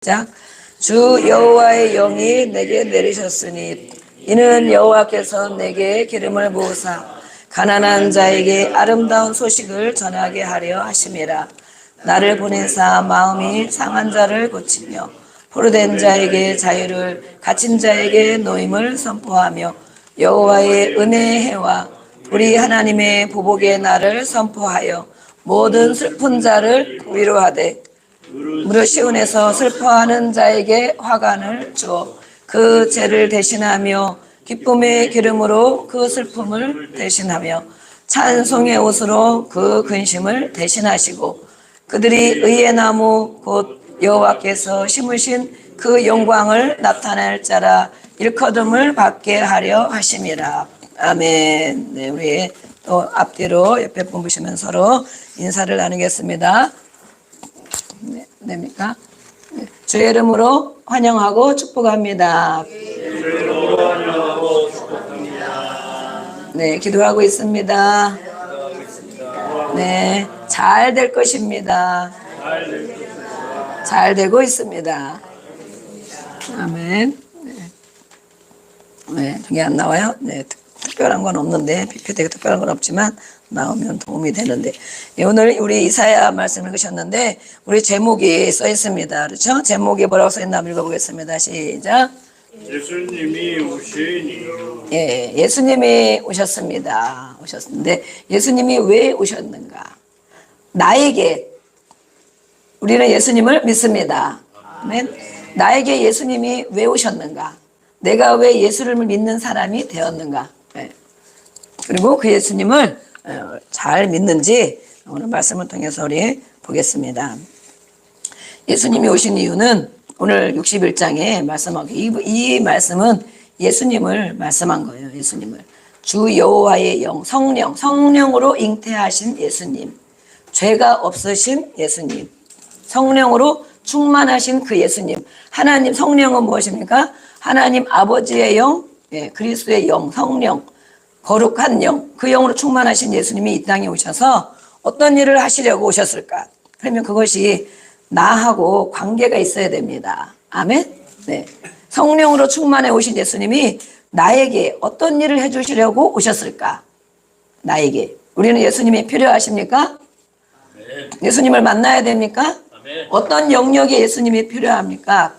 시작. 주 여호와의 영이 내게 내리셨으니 이는 여호와께서 내게 기름을 부으사 가난한 자에게 아름다운 소식을 전하게 하려 하심이라. 나를 보내사 마음이 상한 자를 고치며 포로된 자에게 자유를, 갇힌 자에게 노임을 선포하며 여호와의 은혜의 해와 우리 하나님의 보복의 날을 선포하여 모든 슬픈 자를 위로하되 무릇 시온에서 슬퍼하는 자에게 화관을 주어 그 죄를 대신하며 기쁨의 기름으로 그 슬픔을 대신하며 찬송의 옷으로 그 근심을 대신하시고 그들이 의의 나무 곧 여호와께서 심으신 그 영광을 나타낼 자라 일거듬을 받게 하려 하심이라. 아멘. 네, 우리 또 앞뒤로 옆에 보시면 서로 인사를 나누겠습니다. 네, 됩니까? 네, 주의 이름으로 환영하고 축복합니다. 네, 기도하고 있습니다. 네, 잘 될 것입니다. 잘 되고 있습니다. 아멘. 네, 저게 안 나와요? 네, 특별한 건 없는데, 되게 특별한 건 없지만, 나오면 도움이 되는데. 오늘 우리 이사야 말씀을 읽으셨는데, 우리 제목이 써 있습니다. 그렇죠? 제목이 뭐라고 써 있나 한번 읽어보겠습니다. 시작. 예수님이 오신 이유. 예, 예수님이 오셨습니다. 오셨는데, 예수님이 왜 오셨는가? 나에게, 우리는 예수님을 믿습니다. 아멘. 나에게 예수님이 왜 오셨는가? 내가 왜 예수를 믿는 사람이 되었는가? 네. 그리고 그 예수님을 잘 믿는지 오늘 말씀을 통해서 우리 보겠습니다. 예수님이 오신 이유는 오늘 61장에 말씀하고 이 말씀은 예수님을 말씀한 거예요. 예수님을. 주 여호와의 영, 성령으로 잉태하신 예수님. 죄가 없으신 예수님. 성령으로 충만하신 그 예수님. 하나님 성령은 무엇입니까? 하나님 아버지의 영, 그리스도의 영, 성령, 거룩한 영, 그 영으로 충만하신 예수님이 이 땅에 오셔서 어떤 일을 하시려고 오셨을까? 그러면 그것이 나하고 관계가 있어야 됩니다. 아멘? 네. 성령으로 충만해 오신 예수님이 나에게 어떤 일을 해주시려고 오셨을까? 나에게. 우리는 예수님이 필요하십니까? 예수님을 만나야 됩니까? 어떤 영역에 예수님이 필요합니까?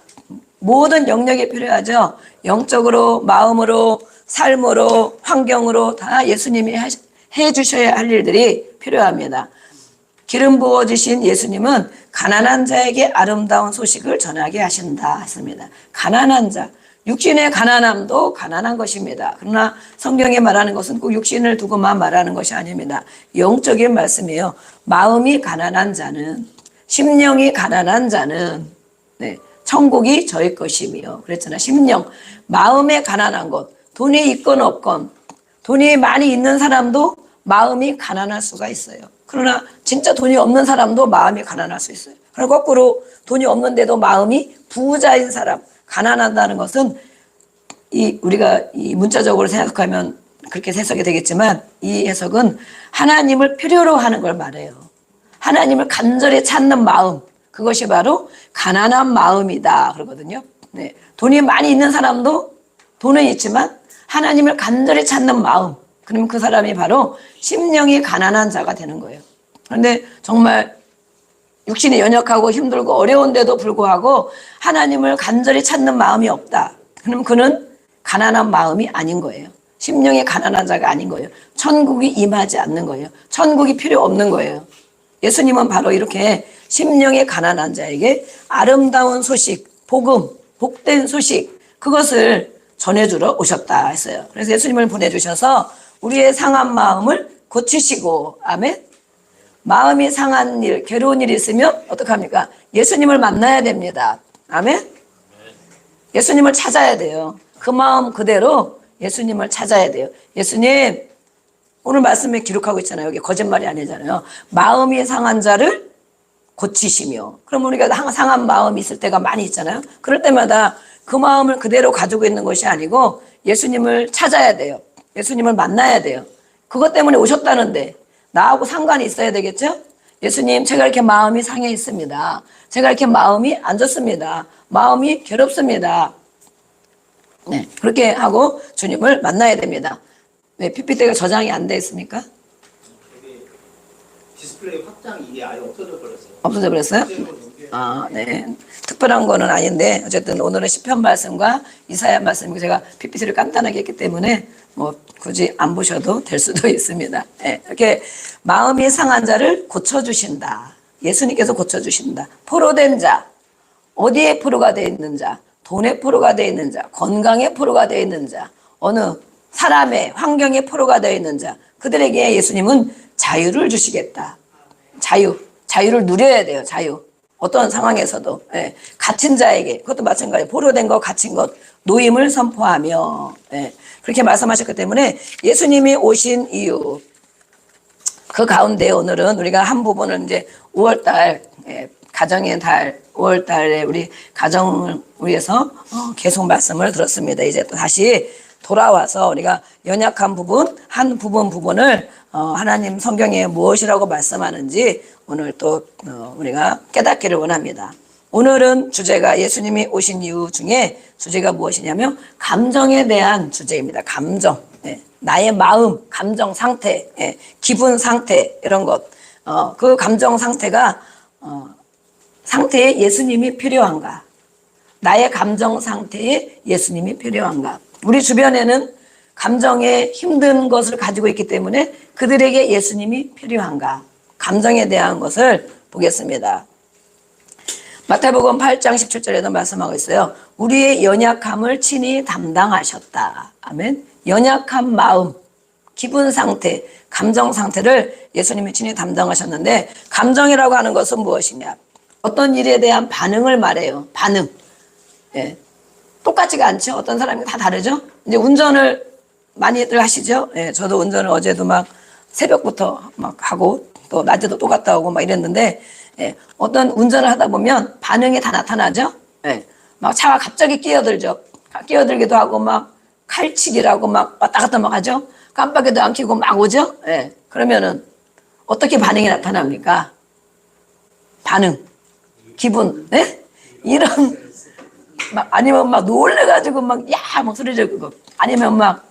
모든 영역이 필요하죠. 영적으로, 마음으로, 삶으로, 환경으로 다 예수님이 해주셔야 할 일들이 필요합니다. 기름 부어주신 예수님은 가난한 자에게 아름다운 소식을 전하게 하신다 했습니다. 가난한 자, 육신의 가난함도 가난한 것입니다. 그러나 성경에 말하는 것은 꼭 육신을 두고만 말하는 것이 아닙니다. 영적인 말씀이에요. 마음이 가난한 자는, 심령이 가난한 자는 천국이 저의 것이며 그랬잖아. 심령, 마음에 가난한 것. 돈이 있건 없건 돈이 많이 있는 사람도 마음이 가난할 수가 있어요. 그러나 진짜 돈이 없는 사람도 마음이 가난할 수 있어요. 그리고 거꾸로 돈이 없는데도 마음이 부자인 사람, 가난하다는 것은 우리가 이 문자적으로 생각하면 그렇게 해석이 되겠지만 이 해석은 하나님을 필요로 하는 걸 말해요. 하나님을 간절히 찾는 마음, 그것이 바로 가난한 마음이다 그러거든요. 네. 돈이 많이 있는 사람도 돈은 있지만 하나님을 간절히 찾는 마음, 그러면 그 사람이 바로 심령이 가난한 자가 되는 거예요. 그런데 정말 육신이 연약하고 힘들고 어려운데도 불구하고 하나님을 간절히 찾는 마음이 없다. 그럼 그는 가난한 마음이 아닌 거예요. 심령이 가난한 자가 아닌 거예요. 천국이 임하지 않는 거예요. 천국이 필요 없는 거예요. 예수님은 바로 이렇게 심령이 가난한 자에게 아름다운 소식, 복음, 복된 소식, 그것을 전해주러 오셨다 했어요. 그래서 예수님을 보내주셔서 우리의 상한 마음을 고치시고, 아멘? 마음이 상한 일, 괴로운 일이 있으면 어떡합니까? 예수님을 만나야 됩니다. 아멘? 예수님을 찾아야 돼요. 그 마음 그대로 예수님을 찾아야 돼요. 예수님, 오늘 말씀에 기록하고 있잖아요. 여기 거짓말이 아니잖아요. 마음이 상한 자를 고치시며. 그럼 우리가 상한 마음이 있을 때가 많이 있잖아요. 그럴 때마다 그 마음을 그대로 가지고 있는 것이 아니고 예수님을 찾아야 돼요. 예수님을 만나야 돼요. 그것 때문에 오셨다는데 나하고 상관이 있어야 되겠죠? 예수님, 제가 이렇게 마음이 상해 있습니다. 제가 이렇게 마음이 안 좋습니다. 마음이 괴롭습니다. 네, 그렇게 하고 주님을 만나야 됩니다. 왜 PPT가 저장이 안 돼 있습니까? 디스플레이 확장이 이게 아예 없어져 버렸어요. 없어져 버렸어요? 아, 네. 특별한 거는 아닌데 어쨌든 오늘은 시편 말씀과 이사야 말씀이고 제가 PPT를 간단하게 했기 때문에 뭐 굳이 안 보셔도 될 수도 있습니다. 네, 이렇게 마음이 상한 자를 고쳐주신다. 예수님께서 고쳐주신다. 포로된 자, 어디에 포로가 되어 있는 자, 돈에 포로가 되어 있는 자, 건강에 포로가 되어 있는 자, 어느 사람의 환경에 포로가 되어 있는 자, 그들에게 예수님은 자유를 주시겠다. 자유를 누려야 돼요. 자유. 어떤 상황에서도. 예. 갇힌 자에게, 그것도 마찬가지예요. 포로된 것, 갇힌 것, 노임을 선포하며, 예. 그렇게 말씀하셨기 때문에 예수님이 오신 이유, 그 가운데 오늘은 우리가 한 부분을 이제 5월달, 예, 가정의 달, 5월달에 우리 가정을 위해서 계속 말씀을 들었습니다. 이제 또 다시 돌아와서 우리가 연약한 부분, 한 부분을 하나님 성경에 무엇이라고 말씀하는지 오늘 또 우리가 깨닫기를 원합니다. 오늘은 주제가 예수님이 오신 이유 중에 주제가 무엇이냐면 감정에 대한 주제입니다. 감정, 예, 나의 마음, 감정 상태, 예, 기분 상태 이런 것, 그 감정 상태가 상태에 예수님이 필요한가? 나의 감정 상태에 예수님이 필요한가? 우리 주변에는 감정에 힘든 것을 가지고 있기 때문에 그들에게 예수님이 필요한가? 감정에 대한 것을 보겠습니다. 마태복음 8장 17절에도 말씀하고 있어요. 우리의 연약함을 친히 담당하셨다. 아멘. 연약한 마음, 기분 상태, 감정 상태를 예수님이 친히 담당하셨는데 감정이라고 하는 것은 무엇이냐? 어떤 일에 대한 반응을 말해요. 반응. 예. 똑같지가 않죠. 어떤 사람이 다 다르죠. 이제 운전을 많이들 하시죠. 예. 저도 운전을 어제도 막 새벽부터 막 하고 또 낮에도 또 갔다 오고 막 이랬는데 예. 어떤 운전을 하다 보면 반응이 다 나타나죠. 예. 막 차가 갑자기 끼어들죠. 끼어들기도 하고 막 칼치기라고 막 왔다 갔다 막 하죠. 깜빡이도 안 켜고 막 오죠. 예. 그러면은 어떻게 반응이 나타납니까? 반응, 기분, 예? 이런 막 아니면 막 놀래가지고 막 야 막 소리 지르고 아니면 막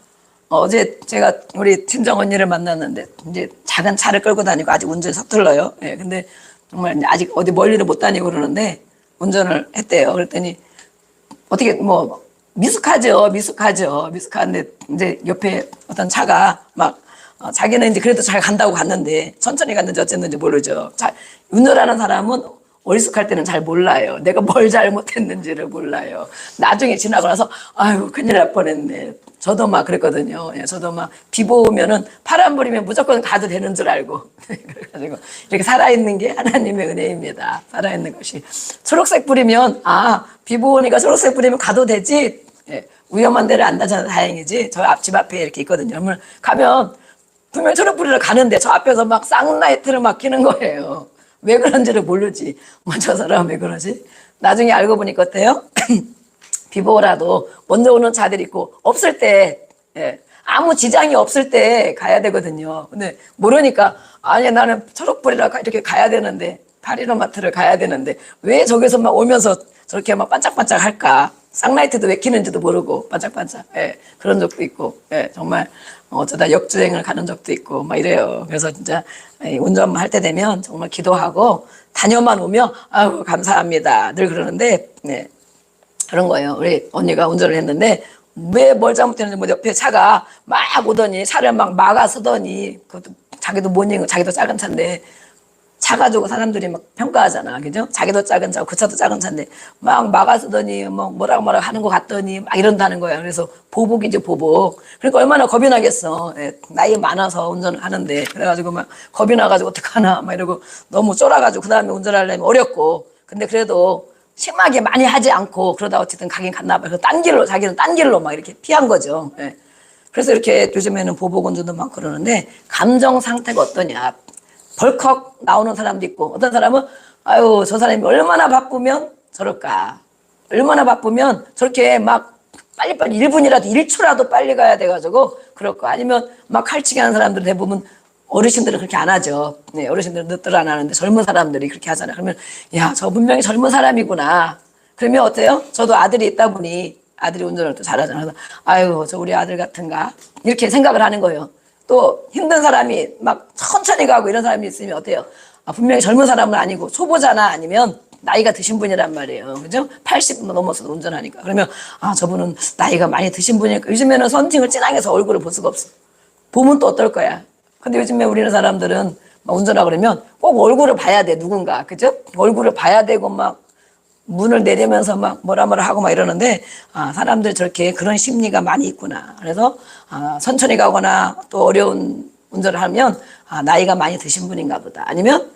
어제 제가 우리 친정 언니를 만났는데 이제 작은 차를 끌고 다니고 아직 운전이 서툴러요. 예, 근데 정말 아직 어디 멀리를 못 다니고 그러는데 운전을 했대요. 그랬더니 어떻게 뭐 미숙한데 이제 옆에 어떤 차가 막 자기는 이제 그래도 잘 간다고 갔는데 천천히 갔는지 어쨌는지 모르죠. 운전하는 사람은 어리숙할 때는 잘 몰라요. 내가 뭘 잘못했는지를 몰라요. 나중에 지나고 나서 아유 큰일 날 뻔했네. 저도 막 그랬거든요. 저도 막 비보 오면은 파란 불이면 무조건 가도 되는 줄 알고 그래가지고 이렇게 살아있는 게 하나님의 은혜입니다. 살아있는 것이 초록색 불이면 비보 오니까 초록색 불이면 가도 되지. 예, 위험한 데를 안 다녀서 다행이지. 저 집 앞에 이렇게 있거든요. 그러면 가면 분명 초록불이를 가는데 저 앞에서 막 쌍라이트를 막 켜는 거예요. 왜 그런지를 모르지. 저 사람 왜 그러지? 나중에 알고 보니까 어때요? 비보라도 먼저 오는 차들이 있고 없을 때 예, 아무 지장이 없을 때 가야 되거든요. 근데 모르니까 아니 나는 초록불이라 이렇게 가야 되는데 파리로마트를 가야 되는데 왜 저기서 막 오면서 저렇게 막 반짝반짝 할까? 쌍라이트도 왜 켜는지도 모르고 반짝반짝 예, 그런 적도 있고 예, 정말 어쩌다 역주행을 가는 적도 있고 막 이래요. 그래서 진짜 운전할 때 되면 정말 기도하고 다녀만 오면 아유 감사합니다 늘 그러는데 네, 그런 거예요. 우리 언니가 운전을 했는데 왜 뭘 잘못했는지 뭐 옆에 차가 막 오더니 차를 막 막아서더니 그것도 자기도 모닝 자기도 작은 차인데 차 가지고 사람들이 막 평가하잖아. 그죠? 자기도 작은 차고 그 차도 작은 차인데 막 막아서더니 뭐라고 하는 것 같더니 막 이런다는 거야. 그래서 보복이죠, 보복. 그러니까 얼마나 겁이 나겠어. 예, 나이 많아서 운전을 하는데. 그래가지고 막 겁이 나가지고 어떡하나 막 이러고 너무 쫄아가지고 그 다음에 운전하려면 어렵고. 근데 그래도 심하게 많이 하지 않고 그러다 어쨌든 가긴 갔나 봐요. 그래서 자기는 딴 길로 막 이렇게 피한 거죠. 예. 그래서 이렇게 요즘에는 보복 운전도 많고 그러는데 감정 상태가 어떠냐. 벌컥 나오는 사람도 있고 어떤 사람은 아유 저 사람이 얼마나 바쁘면 저럴까 얼마나 바쁘면 저렇게 막 빨리빨리 1분이라도 1초라도 빨리 가야 돼가지고 그럴 거 아니면 막 칼치기 하는 사람들 대부분 어르신들은 그렇게 안 하죠. 네, 어르신들은 늦들 안 하는데 젊은 사람들이 그렇게 하잖아요. 그러면 야, 저 분명히 젊은 사람이구나. 그러면 어때요? 저도 아들이 있다 보니 아들이 운전을 또 잘하잖아요. 그래서 아유, 저 우리 아들 같은가? 이렇게 생각을 하는 거예요. 또 힘든 사람이 막 천천히 가고 이런 사람이 있으면 어때요? 아, 분명히 젊은 사람은 아니고 초보자나 아니면 나이가 드신 분이란 말이에요. 그죠? 80 넘어서도 운전하니까. 그러면 아, 저분은 나이가 많이 드신 분이니까 요즘에는 선팅을 진하게 해서 얼굴을 볼 수가 없어. 보면 또 어떨 거야. 근데 요즘에 우리는 사람들은 막 운전하고 그러면 꼭 얼굴을 봐야 돼, 누군가. 그죠? 얼굴을 봐야 되고 막 문을 내리면서 막 뭐라 하고 막 이러는데, 아, 사람들 저렇게 그런 심리가 많이 있구나. 그래서, 아, 천천히 가거나 또 어려운 운전을 하면, 아, 나이가 많이 드신 분인가 보다. 아니면,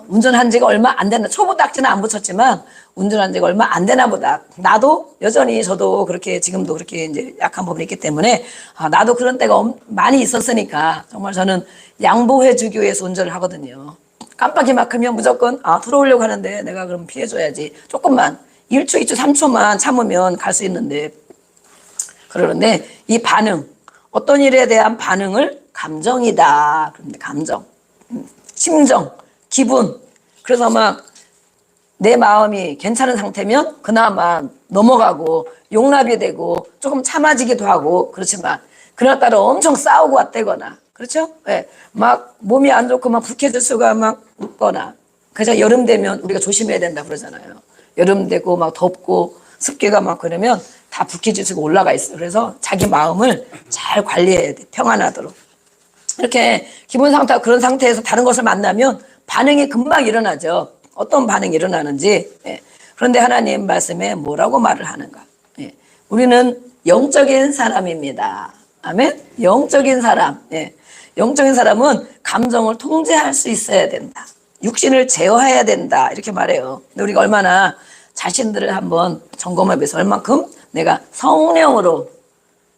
운전한 지가 얼마 안 되나, 초보 딱지는 안 붙였지만, 운전한 지가 얼마 안 되나 보다. 나도 여전히 저도 그렇게 지금도 그렇게 이제 약한 부분이 있기 때문에, 아, 나도 그런 때가 많이 있었으니까, 정말 저는 양보해주기 위해서 운전을 하거든요. 깜빡이 막히면 무조건 아, 들어오려고 하는데 내가 그럼 피해줘야지. 조금만 1초, 2초, 3초만 참으면 갈 수 있는데 그러는데 이 반응, 어떤 일에 대한 반응을 감정이다. 그런데 감정, 심정, 기분. 그래서 막 내 마음이 괜찮은 상태면 그나마 넘어가고 용납이 되고 조금 참아지기도 하고 그렇지만 그날따라 엄청 싸우고 왔다거나 그렇죠? 예. 막 몸이 안 좋고 막 불쾌지수가 막 높거나 그래서 여름 되면 우리가 조심해야 된다 그러잖아요. 여름 되고 막 덥고 습기가 막 그러면 다 불쾌지수가 올라가 있어요. 그래서 자기 마음을 잘 관리해야 돼. 평안하도록. 이렇게 기분 상태가 그런 상태에서 다른 것을 만나면 반응이 금방 일어나죠. 어떤 반응이 일어나는지. 예. 그런데 하나님 말씀에 뭐라고 말을 하는가. 예. 우리는 영적인 사람입니다. 아멘. 영적인 사람. 예. 영적인 사람은 감정을 통제할 수 있어야 된다. 육신을 제어해야 된다. 이렇게 말해요. 근데 우리가 얼마나 자신들을 한번 점검해 보세요. 얼만큼 내가 성령으로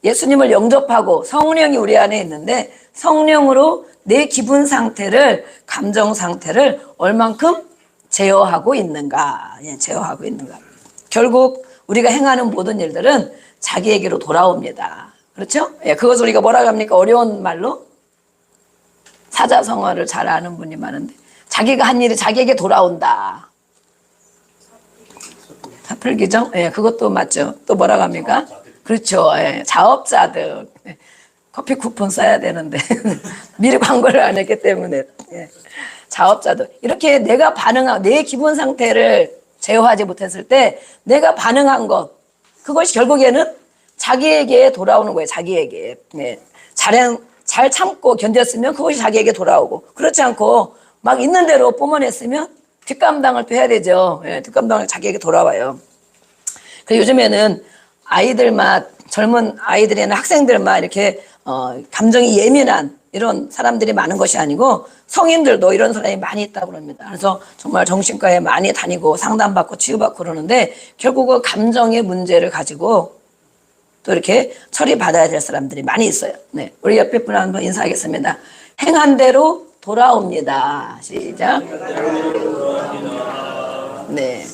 예수님을 영접하고 성령이 우리 안에 있는데 성령으로 내 기분 상태를, 감정 상태를 얼만큼 제어하고 있는가. 예, 제어하고 있는가. 결국 우리가 행하는 모든 일들은 자기에게로 돌아옵니다. 그렇죠? 예, 그것을 우리가 뭐라고 합니까? 어려운 말로? 사자성어를 잘 아는 분이 많은데 자기가 한 일이 자기에게 돌아온다. 사풀기죠? 예, 그것도 맞죠. 또 뭐라고 합니까? 그렇죠. 예, 자업자득. 예, 커피 쿠폰 써야 되는데 미리 광고를 안 했기 때문에 예, 자업자득. 이렇게 내가 반응한 내 기분 상태를 제어하지 못했을 때 내가 반응한 것 그것이 결국에는 자기에게 돌아오는 거예요. 자기에게. 네. 잘 참고 견뎠으면 그것이 자기에게 돌아오고 그렇지 않고 막 있는 대로 뿜어냈으면 뒷감당을 또 해야 되죠. 예, 뒷감당을 자기에게 돌아와요. 그래서 요즘에는 아이들만 젊은 아이들이나 학생들만 이렇게 감정이 예민한 이런 사람들이 많은 것이 아니고 성인들도 이런 사람이 많이 있다고 합니다. 그래서 정말 정신과에 많이 다니고 상담받고 치유받고 그러는데 결국은 감정의 문제를 가지고 또 이렇게 처리받아야 될 사람들이 많이 있어요. 네, 우리 옆에 분 한번 인사하겠습니다. 행한 대로 돌아옵니다. 시작. 네,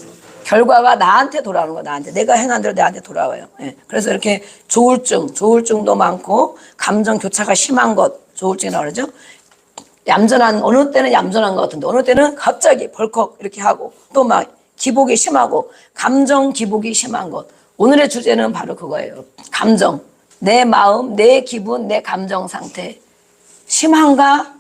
결과가 나한테 돌아오는 거 나한테. 내가 행한 대로 나한테 돌아와요. 네, 그래서 이렇게 조울증도 많고 감정 교차가 심한 것, 조울증이라고 그러죠. 얌전한 어느 때는 얌전한 것 같은데 어느 때는 갑자기 벌컥 이렇게 하고 또 막 기복이 심하고 감정 기복이 심한 것. 오늘의 주제는 바로 그거예요. 감정. 내 마음, 내 기분, 내 감정 상태. 심한가?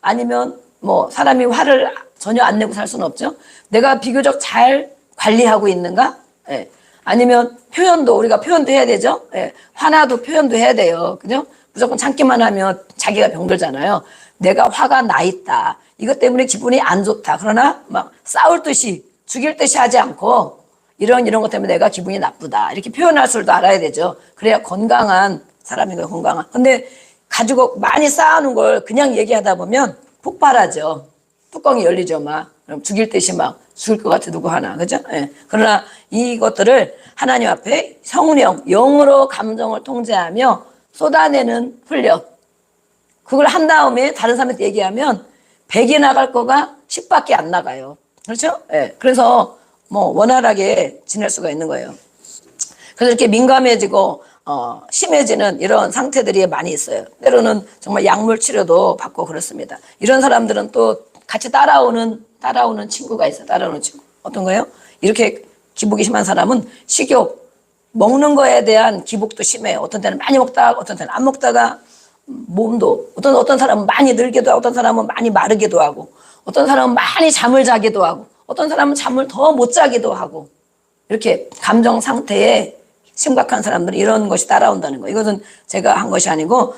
아니면 뭐 사람이 화를 전혀 안 내고 살 수는 없죠. 내가 비교적 잘 관리하고 있는가? 예. 아니면 우리가 표현도 해야 되죠. 예. 화나도 표현도 해야 돼요. 그죠? 무조건 참기만 하면 자기가 병들잖아요. 내가 화가 나 있다. 이것 때문에 기분이 안 좋다. 그러나 막 싸울 듯이 죽일 듯이 하지 않고 이런 것 때문에 내가 기분이 나쁘다. 이렇게 표현할 줄도 알아야 되죠. 그래야 건강한 사람인 거예요, 건강한. 근데 가지고 많이 쌓아놓은 걸 그냥 얘기하다 보면 폭발하죠. 뚜껑이 열리죠, 막. 그럼 죽일 듯이 막 죽을 것 같아, 누구 하나. 그죠? 예. 그러나 이것들을 하나님 앞에 성령, 영으로 감정을 통제하며 쏟아내는 훈련. 그걸 한 다음에 다른 사람한테 얘기하면 100이 나갈 거가 10밖에 안 나가요. 그렇죠? 예. 그래서 뭐 원활하게 지낼 수가 있는 거예요. 그래서 이렇게 민감해지고 심해지는 이런 상태들이 많이 있어요. 때로는 정말 약물 치료도 받고 그렇습니다. 이런 사람들은 또 같이 따라오는 친구가 있어요. 따라오는 친구. 어떤 거예요? 이렇게 기복이 심한 사람은 식욕, 먹는 거에 대한 기복도 심해요. 어떤 때는 많이 먹다가 어떤 때는 안 먹다가 몸도 어떤 사람은 많이 늘기도 하고 어떤 사람은 많이 마르기도 하고 어떤 사람은 많이 잠을 자기도 하고 어떤 사람은 잠을 더 못 자기도 하고 이렇게 감정 상태에 심각한 사람들은 이런 것이 따라온다는 거예요. 이것은 제가 한 것이 아니고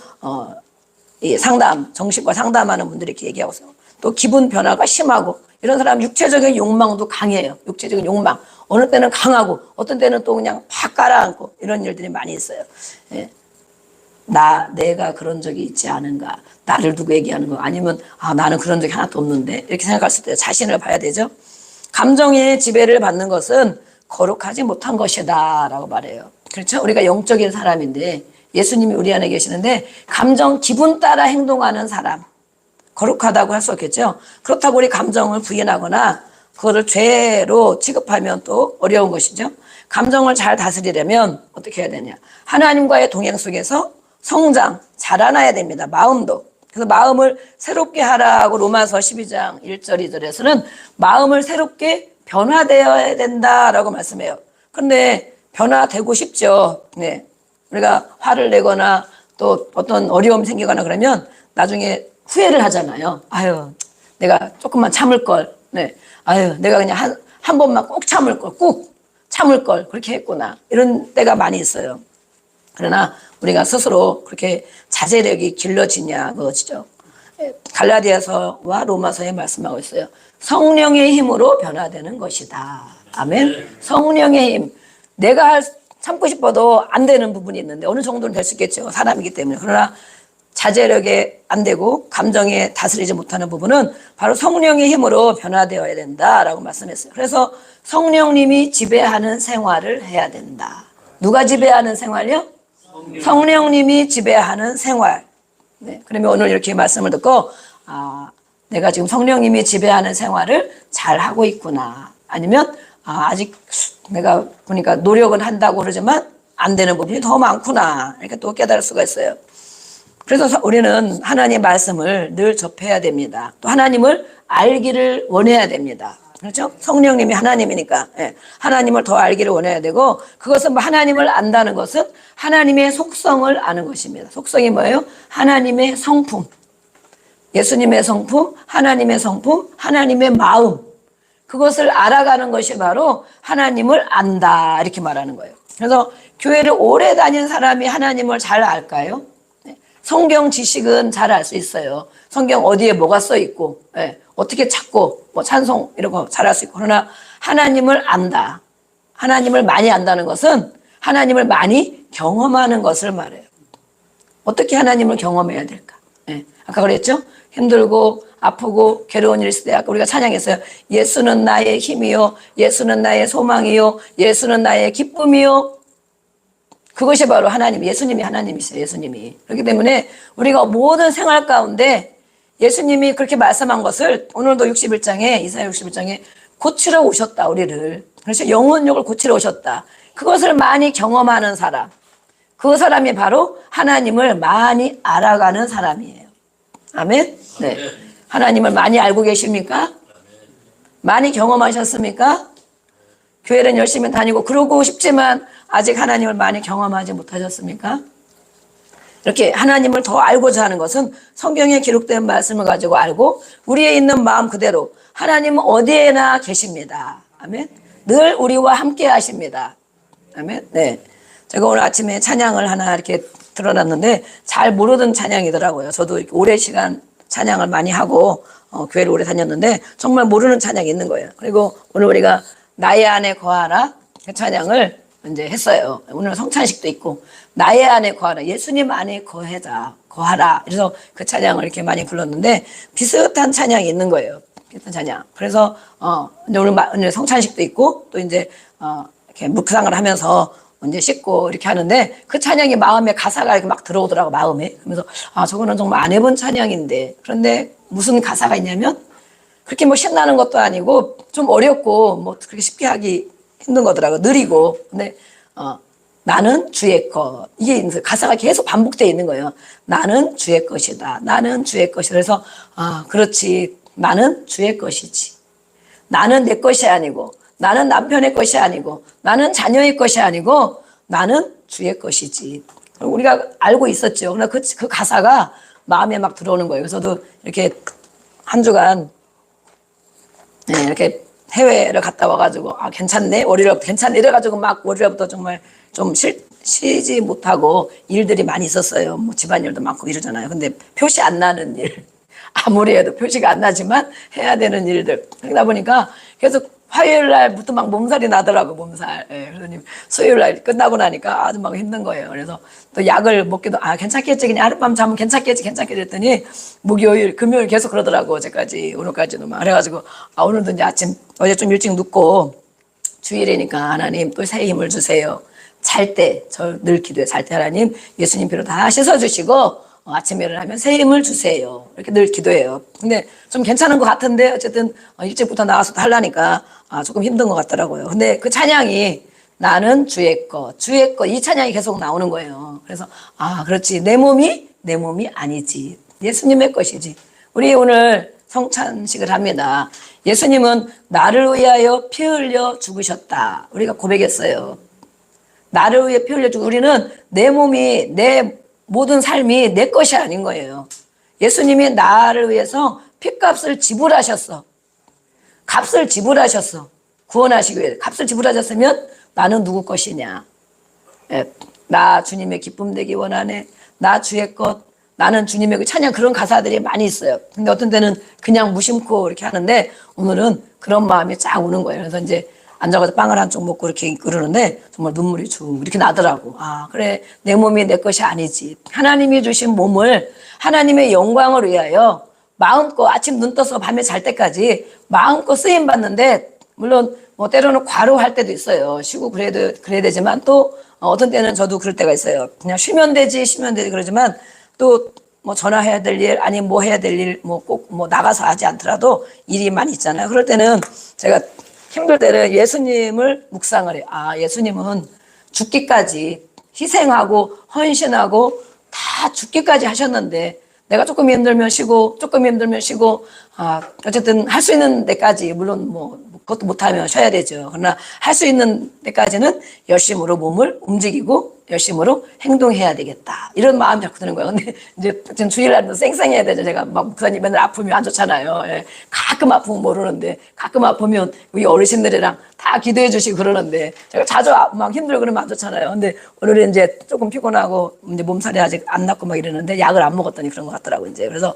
이 정신과 상담하는 분들이 이렇게 얘기하고 있어요. 또 기분 변화가 심하고 이런 사람 육체적인 욕망도 강해요. 육체적인 욕망. 어느 때는 강하고 어떤 때는 또 그냥 팍 깔아앉고 이런 일들이 많이 있어요. 예. 내가 그런 적이 있지 않은가. 나를 두고 얘기하는 거 아니면 나는 그런 적이 하나도 없는데 이렇게 생각할 수도 있어요. 자신을 봐야 되죠. 감정의 지배를 받는 것은 거룩하지 못한 것이다 라고 말해요. 그렇죠? 우리가 영적인 사람인데 예수님이 우리 안에 계시는데 감정 기분 따라 행동하는 사람 거룩하다고 할 수 없겠죠. 그렇다고 우리 감정을 부인하거나 그거를 죄로 취급하면 또 어려운 것이죠. 감정을 잘 다스리려면 어떻게 해야 되냐. 하나님과의 동행 속에서 성장, 자라나야 됩니다. 마음도. 그래서 마음을 새롭게 하라고 로마서 12장 1절 2절에서는 마음을 새롭게 변화되어야 된다라고 말씀해요. 그런데 변화되고 싶죠. 네. 우리가 화를 내거나 또 어떤 어려움이 생기거나 그러면 나중에 후회를 하잖아요. 아유, 내가 조금만 참을 걸. 네. 아유, 내가 그냥 한 번만 꼭 참을 걸. 꼭 참을 걸. 그렇게 했구나. 이런 때가 많이 있어요. 그러나 우리가 스스로 그렇게 자제력이 길러지냐 그것이죠. 갈라디아서와 로마서에 말씀하고 있어요. 성령의 힘으로 변화되는 것이다. 아멘. 성령의 힘. 내가 참고 싶어도 안 되는 부분이 있는데 어느 정도는 될 수 있겠죠. 사람이기 때문에. 그러나 자제력에 안 되고 감정에 다스리지 못하는 부분은 바로 성령의 힘으로 변화되어야 된다라고 말씀했어요. 그래서 성령님이 지배하는 생활을 해야 된다. 누가 지배하는 생활이요? 성령님이 지배하는 생활. 네, 그러면 오늘 이렇게 말씀을 듣고 내가 지금 성령님이 지배하는 생활을 잘 하고 있구나. 아니면 아직 내가 보니까 노력은 한다고 그러지만 안 되는 부분이 더 많구나. 이렇게 또 깨달을 수가 있어요. 그래서 우리는 하나님의 말씀을 늘 접해야 됩니다. 또 하나님을 알기를 원해야 됩니다. 그렇죠? 성령님이 하나님이니까 하나님을 더 알기를 원해야 되고 그것은 하나님을 안다는 것은 하나님의 속성을 아는 것입니다. 속성이 뭐예요? 하나님의 성품, 예수님의 성품, 하나님의 성품, 하나님의 마음 그것을 알아가는 것이 바로 하나님을 안다 이렇게 말하는 거예요. 그래서 교회를 오래 다닌 사람이 하나님을 잘 알까요? 성경 지식은 잘 알 수 있어요. 성경 어디에 뭐가 써 있고 어떻게 찾고 뭐 찬송 이런 거 잘 알 수 있고 그러나 하나님을 안다. 하나님을 많이 안다는 것은 하나님을 많이 경험하는 것을 말해요. 어떻게 하나님을 경험해야 될까? 아까 그랬죠? 힘들고 아프고 괴로운 일 있을 때 아까 우리가 찬양했어요. 예수는 나의 힘이요. 예수는 나의 소망이요. 예수는 나의 기쁨이요. 그것이 바로 하나님, 예수님이 하나님이세요. 예수님이. 그렇기 때문에 우리가 모든 생활 가운데 예수님이 그렇게 말씀한 것을 오늘도 61장에 이사야 61장에 고치러 오셨다. 우리를. 그래서 영혼욕을 고치러 오셨다. 그것을 많이 경험하는 사람. 그 사람이 바로 하나님을 많이 알아가는 사람이에요. 아멘? 네. 하나님을 많이 알고 계십니까? 많이 경험하셨습니까? 교회는 열심히 다니고 그러고 싶지만 아직 하나님을 많이 경험하지 못하셨습니까? 이렇게 하나님을 더 알고자 하는 것은 성경에 기록된 말씀을 가지고 알고 우리에 있는 마음 그대로 하나님은 어디에나 계십니다. 아멘. 늘 우리와 함께 하십니다. 아멘. 네. 제가 오늘 아침에 찬양을 하나 이렇게 들어놨는데 잘 모르던 찬양이더라고요. 저도 오래 시간 찬양을 많이 하고 교회를 오래 다녔는데 정말 모르는 찬양이 있는 거예요. 그리고 오늘 우리가 나의 안에 거하라 그 찬양을 이제 했어요. 오늘 성찬식도 있고 나의 안에 거하라 예수님 안에 거하라 그래서 그 찬양을 이렇게 많이 불렀는데 비슷한 찬양이 있는 거예요. 비슷한 찬양. 그래서 오늘 성찬식도 있고 또 이제 이렇게 묵상을 하면서 이제 씻고 이렇게 하는데 그 찬양이 마음에 가사가 이렇게 막 들어오더라고 마음에. 그러면서 저거는 정말 안 해본 찬양인데 그런데 무슨 가사가 있냐면 그렇게 뭐 신나는 것도 아니고 좀 어렵고 뭐 그렇게 쉽게 하기 힘든 거더라고. 느리고. 근데 나는 주의 것. 이게 이제 가사가 계속 반복되어 있는 거예요. 나는 주의 것이다. 나는 주의 것이다. 그래서 그렇지. 나는 주의 것이지. 나는 내 것이 아니고, 나는 남편의 것이 아니고, 나는 자녀의 것이 아니고, 나는 주의 것이지. 우리가 알고 있었죠. 그러나 그 가사가 마음에 막 들어오는 거예요. 그래서 저도 이렇게 한 주간 이렇게 해외를 갔다 와가지고 괜찮네 월요일부터 괜찮네 이래가지고 막 월요일부터 정말 좀 쉬지 못하고 일들이 많이 있었어요. 뭐 집안일도 많고 이러잖아요. 근데 표시 안 나는 일 아무리 해도 표시가 안 나지만 해야 되는 일들 그러다 보니까 계속 화요일 날부터 막 몸살이 나더라고 몸살. 그러더니 수요일 날 끝나고 나니까 아주 막 힘든 거예요. 그래서 또 약을 먹기도 괜찮겠지 그냥 하룻밤 자면 괜찮겠지 했더니 목요일 금요일 계속 그러더라고 어제까지 오늘까지도 막 그래가지고 오늘도 이제 아침 어제 좀 일찍 눕고 주일이니까 하나님 또 새 힘을 주세요. 잘 때 저 늘 기도해 잘 때 하나님 예수님 피로 다 씻어주시고 아침에 일어나면 새 힘을 주세요. 이렇게 늘 기도해요. 근데 좀 괜찮은 것 같은데 어쨌든 일찍부터 나와서 하려니까 조금 힘든 것 같더라고요. 근데 그 찬양이 나는 주의 것 이 찬양이 계속 나오는 거예요. 그래서 그렇지 내 몸이 아니지 예수님의 것이지. 우리 오늘 성찬식을 합니다. 예수님은 나를 위하여 피 흘려 죽으셨다. 우리가 고백했어요. 나를 위해 피 흘려 우리는 내 몸이 내 모든 삶이 내 것이 아닌 거예요. 예수님이 나를 위해서 핏값을 지불하셨어. 값을 지불하셨어. 구원하시기 위해 값을 지불하셨으면 나는 누구 것이냐. 나 주님의 기쁨 되기 원하네. 나 주의 것. 나는 주님의 그 찬양 그런 가사들이 많이 있어요. 근데 어떤 때는 그냥 무심코 이렇게 하는데 오늘은 그런 마음이 쫙 오는 거예요. 그래서 이제 앉아가지고 빵을 한쪽 먹고 이렇게 그러는데 정말 눈물이 쭉 이렇게 나더라고. 그래 내 몸이 내 것이 아니지. 하나님이 주신 몸을 하나님의 영광을 위하여 마음껏 아침 눈 떠서 밤에 잘 때까지 마음껏 쓰임 받는데 물론 뭐 때로는 과로할 때도 있어요. 쉬고 그래야 되지만 또 어떤 때는 저도 그럴 때가 있어요. 그냥 쉬면 되지 그러지만 또 뭐 전화해야 될 일 아니면 뭐 해야 될 일 뭐 꼭 뭐 나가서 하지 않더라도 일이 많이 있잖아요. 그럴 때는 제가 힘들 때는 예수님을 묵상을 해요. 예수님은 죽기까지 희생하고 헌신하고 다 죽기까지 하셨는데 내가 조금 힘들면 쉬고 어쨌든 할 수 있는 데까지 물론 뭐 그것도 못하면 쉬어야 되죠. 그러나 할 수 있는 데까지는 열심으로 몸을 움직이고 열심으로 행동해야 되겠다. 이런 마음이 자꾸 드는 거예요. 근데 이제 주일날도 쌩쌩해야 되죠. 제가 막 목사님 맨날 아프면 안 좋잖아요. 가끔 아프면 모르는데 가끔 아프면 우리 어르신들이랑 다 기도해 주시고 그러는데 제가 자주 막 힘들고 그러면 안 좋잖아요. 근데 오늘은 이제 조금 피곤하고 이제 몸살이 아직 안 낫고 막 이러는데 약을 안 먹었더니 그런 것 같더라고 이제. 그래서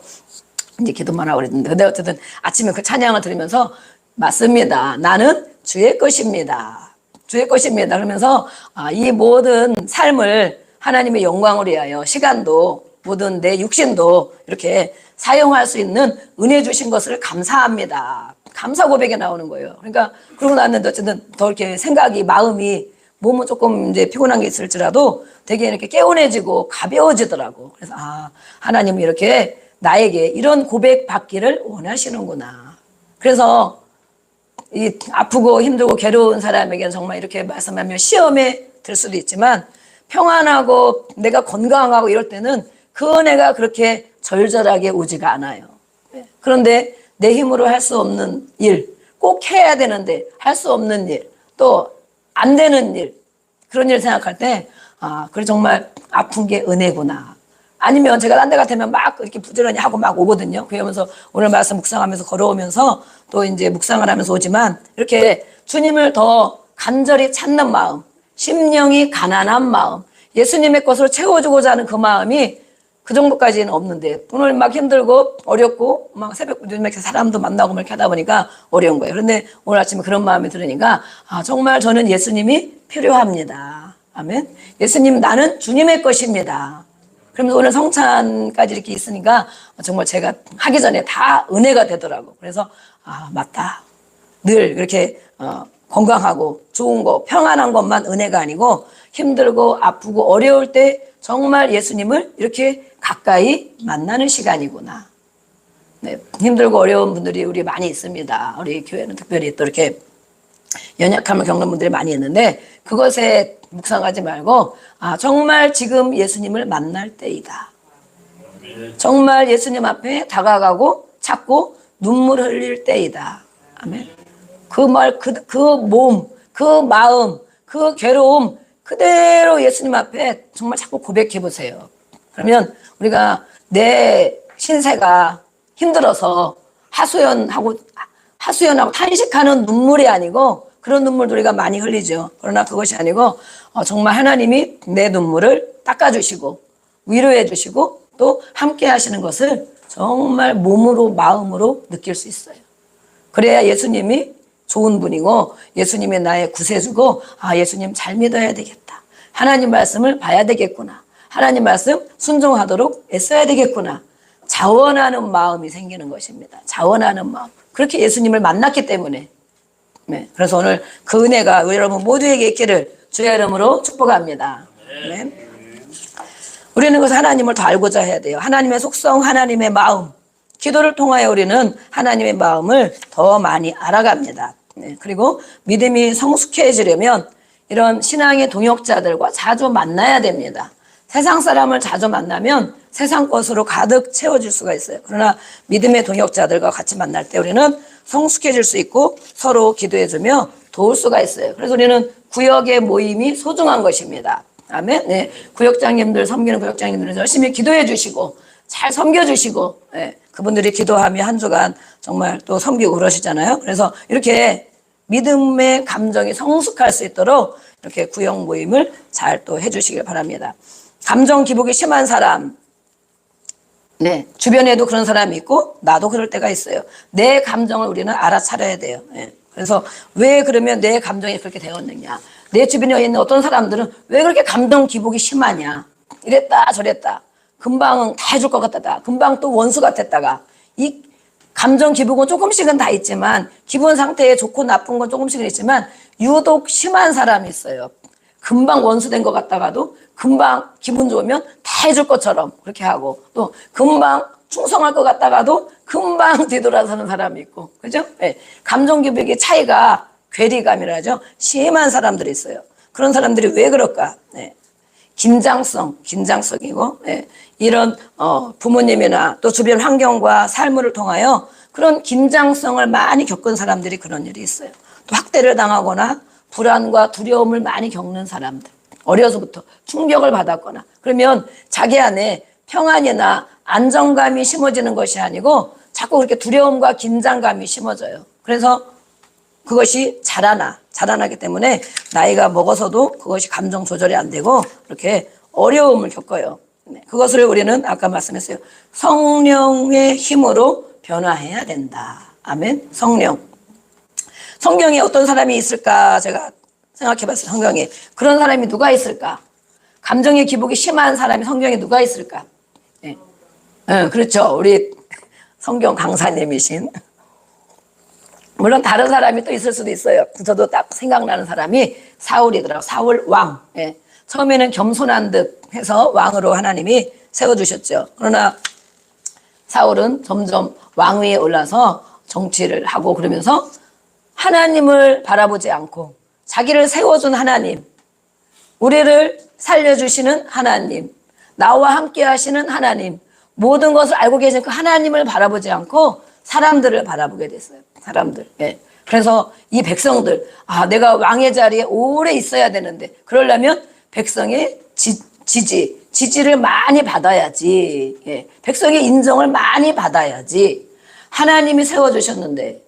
이제 기도만 하고 그랬는데 근데 어쨌든 아침에 그 찬양을 들으면서 맞습니다. 나는 주의 것입니다. 주의 것입니다. 그러면서 이 모든 삶을 하나님의 영광을 위하여 시간도 모든 내 육신도 이렇게 사용할 수 있는 은혜 주신 것을 감사합니다. 감사 고백이 나오는 거예요. 그러니까 그러고 났는데 어쨌든 더 이렇게 생각이 마음이 몸은 조금 이제 피곤한 게 있을지라도 되게 이렇게 개운해지고 가벼워지더라고. 그래서 하나님이 이렇게 나에게 이런 고백 받기를 원하시는구나. 그래서 이 아프고 힘들고 괴로운 사람에게는 정말 이렇게 말씀하면 시험에 들 수도 있지만 평안하고 내가 건강하고 이럴 때는 그 은혜가 그렇게 절절하게 오지가 않아요. 그런데 내 힘으로 할 수 없는 일, 꼭 해야 되는데 할 수 없는 일, 또 안 되는 일, 그런 일 생각할 때 그래 정말 아픈 게 은혜구나. 아니면 제가 딴 데 같으면 막 이렇게 부지런히 하고 막 오거든요. 그러면서 오늘 말씀 묵상하면서 걸어오면서 또 이제 묵상을 하면서 오지만 이렇게 주님을 더 간절히 찾는 마음, 심령이 가난한 마음, 예수님의 것으로 채워주고자 하는 그 마음이 그 정도까지는 없는데 오늘 막 힘들고 어렵고 막 새벽 요즘에 사람도 만나고 막 이렇게 하다 보니까 어려운 거예요. 그런데 오늘 아침에 그런 마음이 들으니까 정말 저는 예수님이 필요합니다. 아멘. 예수님 나는 주님의 것입니다. 그러면서 오늘 성찬까지 이렇게 있으니까 정말 제가 하기 전에 다 은혜가 되더라고. 그래서 맞다. 늘 이렇게 건강하고 좋은 거 평안한 것만 은혜가 아니고 힘들고 아프고 어려울 때 정말 예수님을 이렇게 가까이 만나는 시간이구나. 네, 힘들고 어려운 분들이 우리 많이 있습니다. 우리 교회는 특별히 또 이렇게 연약함을 겪는 분들이 많이 있는데 그것에 묵상하지 말고 정말 지금 예수님을 만날 때이다. 정말 예수님 앞에 다가가고 찾고 눈물 흘릴 때이다. 아멘. 그 말, 그 몸, 그 마음, 그 괴로움 그대로 예수님 앞에 정말 자꾸 고백해 보세요. 그러면 우리가 내 신세가 힘들어서 하소연하고 탄식하는 눈물이 아니고 그런 눈물도 우리가 많이 흘리죠. 그러나 그것이 아니고 정말 하나님이 내 눈물을 닦아주시고 위로해 주시고 또 함께 하시는 것을 정말 몸으로 마음으로 느낄 수 있어요. 그래야 예수님이 좋은 분이고 예수님이 나의 구세주고 예수님 잘 믿어야 되겠다. 하나님 말씀을 봐야 되겠구나. 하나님 말씀 순종하도록 애써야 되겠구나. 자원하는 마음이 생기는 것입니다. 자원하는 마음. 그렇게 예수님을 만났기 때문에. 네. 그래서 오늘 그 은혜가 여러분 모두에게 있기를 주의 이름으로 축복합니다. 네. 우리는 그래서 하나님을 더 알고자 해야 돼요. 하나님의 속성, 하나님의 마음. 기도를 통하여 우리는 하나님의 마음을 더 많이 알아갑니다. 네. 그리고 믿음이 성숙해지려면 이런 신앙의 동역자들과 자주 만나야 됩니다. 세상 사람을 자주 만나면 세상 것으로 가득 채워질 수가 있어요. 그러나 믿음의 동역자들과 같이 만날 때 우리는 성숙해질 수 있고 서로 기도해주며 도울 수가 있어요. 그래서 우리는 구역의 모임이 소중한 것입니다. 아멘. 네. 구역장님들, 섬기는 구역장님들은 열심히 기도해 주시고 잘 섬겨주시고 그분들이 기도하며 한 주간 정말 또 섬기고 그러시잖아요. 그래서 이렇게 믿음의 감정이 성숙할 수 있도록 이렇게 구역 모임을 잘 또 해주시길 바랍니다. 감정 기복이 심한 사람, 네, 주변에도 그런 사람이 있고 나도 그럴 때가 있어요. 내 감정을 우리는 알아차려야 돼요. 그래서 왜 그러면 내 감정이 그렇게 되었느냐? 내 주변에 있는 어떤 사람들은 왜 그렇게 감정 기복이 심하냐? 이랬다 저랬다. 금방은 다 해줄 것 같다가 금방 또 원수 같았다가 이 감정 기복은 조금씩은 다 있지만 기분 상태에 좋고 나쁜 건 조금씩은 있지만 유독 심한 사람이 있어요. 금방 원수된 것 같다가도 금방 기분 좋으면 다 해줄 것처럼 그렇게 하고 또 금방 충성할 것 같다가도 금방 뒤돌아서는 사람이 있고 그죠? 네. 감정 기복의 차이가 괴리감이라죠. 심한 사람들이 있어요. 그런 사람들이 왜 그럴까? 네. 긴장성이고 네. 이런 부모님이나 또 주변 환경과 삶을 통하여 그런 긴장성을 많이 겪은 사람들이 그런 일이 있어요. 또 학대를 당하거나 불안과 두려움을 많이 겪는 사람들, 어려서부터 충격을 받았거나 그러면 자기 안에 평안이나 안정감이 심어지는 것이 아니고 자꾸 그렇게 두려움과 긴장감이 심어져요. 그래서 그것이 자라나기 때문에 나이가 먹어서도 그것이 감정 조절이 안 되고 이렇게 어려움을 겪어요. 그것을 우리는 아까 말씀했어요. 성령의 힘으로 변화해야 된다. 아멘. 성경에 어떤 사람이 있을까? 제가 생각해봤어요. 성경에. 그런 사람이 누가 있을까? 감정의 기복이 심한 사람이 성경에 누가 있을까? 네. 그렇죠. 우리 성경 강사님이신. 물론 다른 사람이 또 있을 수도 있어요. 저도 딱 생각나는 사람이 사울이더라고요. 사울 왕. 네. 처음에는 겸손한 듯 해서 왕으로 하나님이 세워주셨죠. 그러나 사울은 점점 왕위에 올라서 정치를 하고 그러면서 하나님을 바라보지 않고 자기를 세워준 하나님, 우리를 살려주시는 하나님, 나와 함께 하시는 하나님, 모든 것을 알고 계신 그 하나님을 바라보지 않고 사람들을 바라보게 됐어요. 사람들. 예. 그래서 이 백성들, 내가 왕의 자리에 오래 있어야 되는데 그러려면 백성의 지지를 많이 받아야지. 예. 백성의 인정을 많이 받아야지. 하나님이 세워주셨는데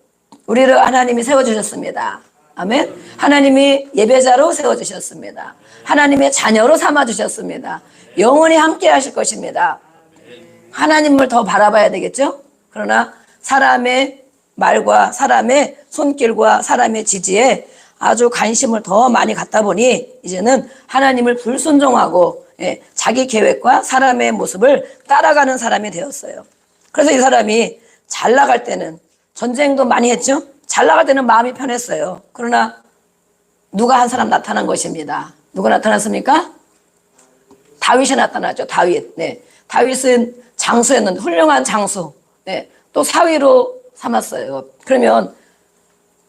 우리를 하나님이 세워주셨습니다. 아멘. 하나님이 예배자로 세워주셨습니다. 하나님의 자녀로 삼아주셨습니다. 영원히 함께 하실 것입니다. 하나님을 더 바라봐야 되겠죠? 그러나 사람의 말과 사람의 손길과 사람의 지지에 아주 관심을 더 많이 갖다 보니 이제는 하나님을 불순종하고 자기 계획과 사람의 모습을 따라가는 사람이 되었어요. 그래서 이 사람이 잘 나갈 때는 전쟁도 많이 했죠? 잘 나갈 때는 마음이 편했어요. 그러나 누가 한 사람 나타난 것입니다. 누가 나타났습니까? 다윗이 나타나죠. 다윗. 네. 다윗은 장수였는데 훌륭한 장수. 네. 또 사위로 삼았어요. 그러면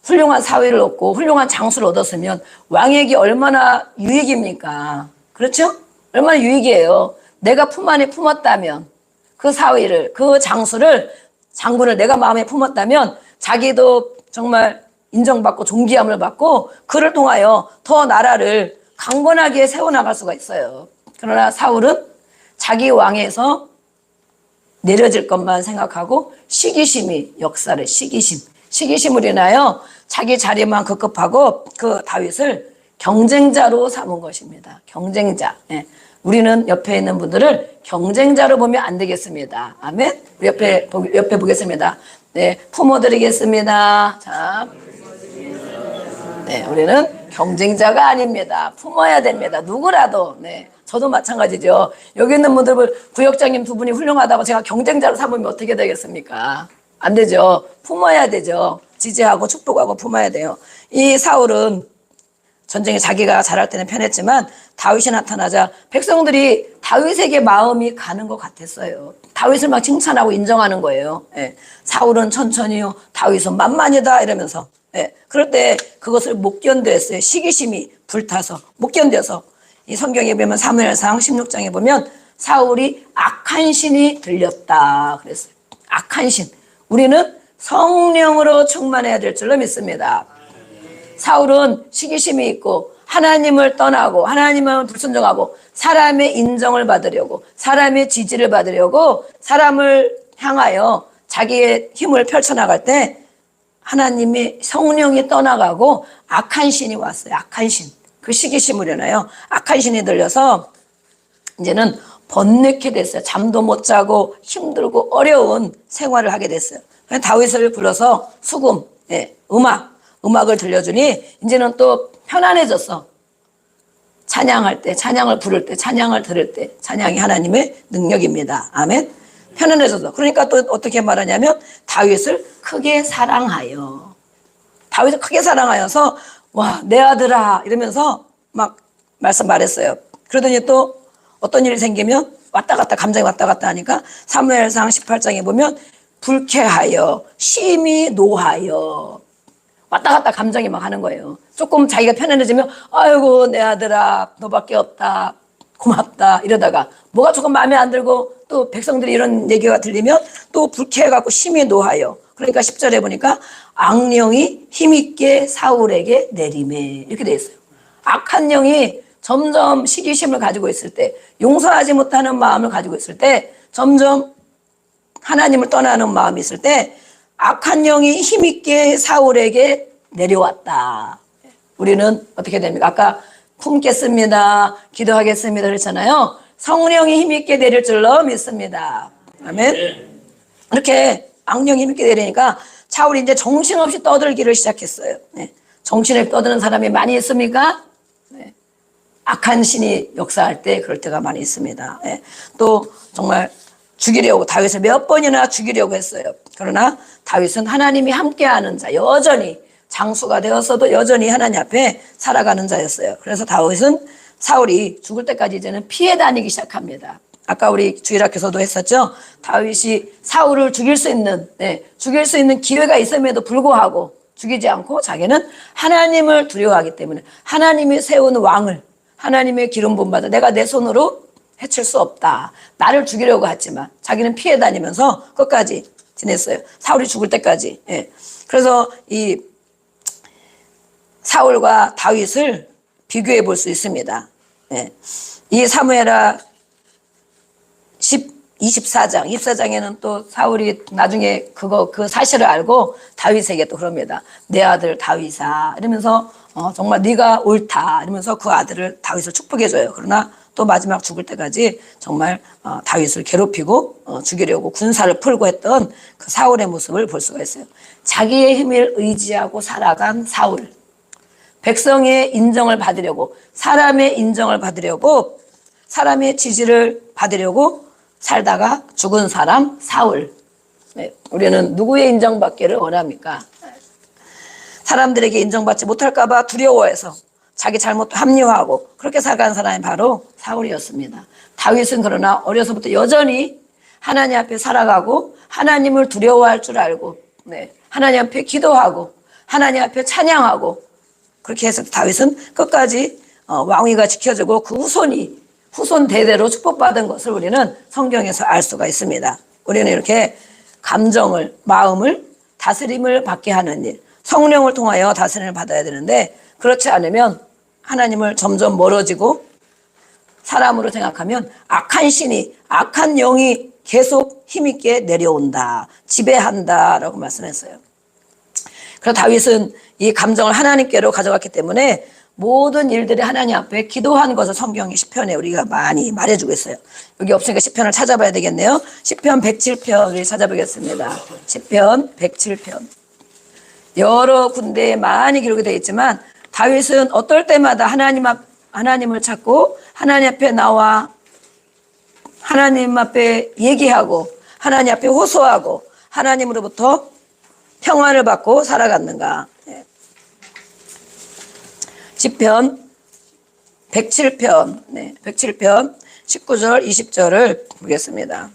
훌륭한 사회를 얻고 훌륭한 장수를 얻었으면 왕에게 얼마나 유익입니까? 그렇죠? 얼마나 유익이에요. 내가 품 안에 품었다면 그 사회를, 그 장수를, 장군을 내가 마음에 품었다면 자기도 정말 인정받고 존귀함을 받고 그를 통하여 더 나라를 강건하게 세워나갈 수가 있어요. 그러나 사울은 자기 왕에서 내려질 것만 생각하고 시기심이 역사를, 시기심으로 인하여 자기 자리만 급급하고 그 다윗을 경쟁자로 삼은 것입니다. 경쟁자. 예. 우리는 옆에 있는 분들을 경쟁자로 보면 안 되겠습니다. 아멘. 우리 옆에 보겠습니다. 네, 품어드리겠습니다. 자, 네, 우리는 경쟁자가 아닙니다. 품어야 됩니다. 누구라도. 네, 저도 마찬가지죠. 여기 있는 분들 구역장님 두 분이 훌륭하다고 제가 경쟁자로 삼으면 어떻게 되겠습니까? 안 되죠. 품어야 되죠. 지지하고 축복하고 품어야 돼요. 이 사울은 전쟁에 자기가 잘할 때는 편했지만 다윗이 나타나자 백성들이 다윗에게 마음이 가는 것 같았어요. 다윗을 막 칭찬하고 인정하는 거예요. 예. 사울은 천천히요, 다윗은 만만이다 이러면서. 예. 그럴 때 그것을 못 견뎠어요. 시기심이 불타서 못 견뎌서. 이 성경에 보면 사무엘상 16장에 보면 사울이 악한 신이 들렸다 그랬어요. 악한 신. 우리는 성령으로 충만해야 될 줄로 믿습니다. 사울은 시기심이 있고 하나님을 떠나고 하나님을 불순종하고 사람의 인정을 받으려고 사람의 지지를 받으려고 사람을 향하여 자기의 힘을 펼쳐나갈 때 하나님의 성령이 떠나가고 악한 신이 왔어요. 악한 신. 그 시기심으로 인하여 악한 신이 들려서 이제는 번뇌케 됐어요. 잠도 못 자고 힘들고 어려운 생활을 하게 됐어요. 다윗을 불러서 수금, 예, 음악을 들려주니 이제는 또 편안해졌어. 찬양할 때, 찬양을 부를 때, 찬양을 들을 때 찬양이 하나님의 능력입니다. 아멘. 편안해졌어. 그러니까 또 어떻게 말하냐면 다윗을 크게 사랑하여. 다윗을 크게 사랑하여서 와, 내 아들아 이러면서 막 말했어요. 그러더니 또 어떤 일이 생기면 왔다 갔다 감정이 왔다 갔다 하니까 사무엘상 18장에 보면 불쾌하여 심히 노하여 왔다 갔다 감정이 막 하는 거예요. 조금 자기가 편안해지면 아이고 내 아들아 너밖에 없다 고맙다 이러다가 뭐가 조금 마음에 안 들고 또 백성들이 이런 얘기가 들리면 또 불쾌해갖고 심히 노하여. 그러니까 10절에 보니까 악령이 힘있게 사울에게 내리매 이렇게 돼 있어요. 악한 영이 점점 시기심을 가지고 있을 때 용서하지 못하는 마음을 가지고 있을 때 점점 하나님을 떠나는 마음이 있을 때 악한 영이 힘있게 사울에게 내려왔다. 우리는 어떻게 됩니까? 아까 품겠습니다. 기도하겠습니다. 그랬잖아요. 성령이 힘있게 내릴 줄로 믿습니다. 아멘. 이렇게 악령이 힘있게 내리니까 사울이 이제 정신없이 떠들기를 시작했어요. 네. 정신없이 떠드는 사람이 많이 있습니까? 네. 악한 신이 역사할 때 그럴 때가 많이 있습니다. 네. 또 정말 죽이려고 다윗을 몇 번이나 죽이려고 했어요. 그러나 다윗은 하나님이 함께하는 자, 여전히 장수가 되었어도 여전히 하나님 앞에 살아가는 자였어요. 그래서 다윗은 사울이 죽을 때까지 이제는 피해 다니기 시작합니다. 아까 우리 주일학교에서도 했었죠. 다윗이 사울을 죽일 수 있는 기회가 있음에도 불구하고 죽이지 않고 자기는 하나님을 두려워하기 때문에 하나님이 세운 왕을 하나님의 기름 부음 받아 내가 내 손으로 해칠 수 없다. 나를 죽이려고 했지만 자기는 피해 다니면서 끝까지 지냈어요. 사울이 죽을 때까지. 예. 그래서 이 사울과 다윗을 비교해 볼 수 있습니다. 예. 이 사무엘하 24장에는 또 사울이 나중에 그 사실을 알고 다윗에게 또 그럽니다. 내 아들 다윗아 이러면서 정말 네가 옳다 이러면서 그 아들을 다윗을 축복해줘요. 그러나 또 마지막 죽을 때까지 정말 다윗을 괴롭히고 죽이려고 군사를 풀고 했던 그 사울의 모습을 볼 수가 있어요. 자기의 힘을 의지하고 살아간 사울. 백성의 인정을 받으려고 사람의 인정을 받으려고 사람의 지지를 받으려고 살다가 죽은 사람 사울. 네, 우리는 누구의 인정받기를 원합니까? 사람들에게 인정받지 못할까 봐 두려워해서 자기 잘못도 합리화하고 그렇게 살아간 사람이 바로 사울이었습니다. 다윗은 그러나 어려서부터 여전히 하나님 앞에 살아가고 하나님을 두려워할 줄 알고 하나님 앞에 기도하고 하나님 앞에 찬양하고 그렇게 해서 다윗은 끝까지 왕위가 지켜지고 그 후손 대대로 축복받은 것을 우리는 성경에서 알 수가 있습니다. 우리는 이렇게 감정을, 마음을 다스림을 받게 하는 일, 성령을 통하여 다스림을 받아야 되는데 그렇지 않으면 하나님을 점점 멀어지고 사람으로 생각하면 악한 신이, 악한 영이 계속 힘있게 내려온다, 지배한다라고 말씀했어요. 그래서 다윗은 이 감정을 하나님께로 가져갔기 때문에 모든 일들이 하나님 앞에 기도한 것을 성경이 시편에 우리가 많이 말해주고 있어요. 여기 없으니까 시편을 찾아봐야 되겠네요. 시편 107편 우리 찾아보겠습니다. 시편 107편. 여러 군데에 많이 기록이 되어 있지만 다윗은 어떨 때마다 하나님을 찾고 하나님 앞에 나와 하나님 앞에 얘기하고 하나님 앞에 호소하고 하나님으로부터 평안을 받고 살아갔는가. 시편 107편, 107편 19절 20절을 보겠습니다.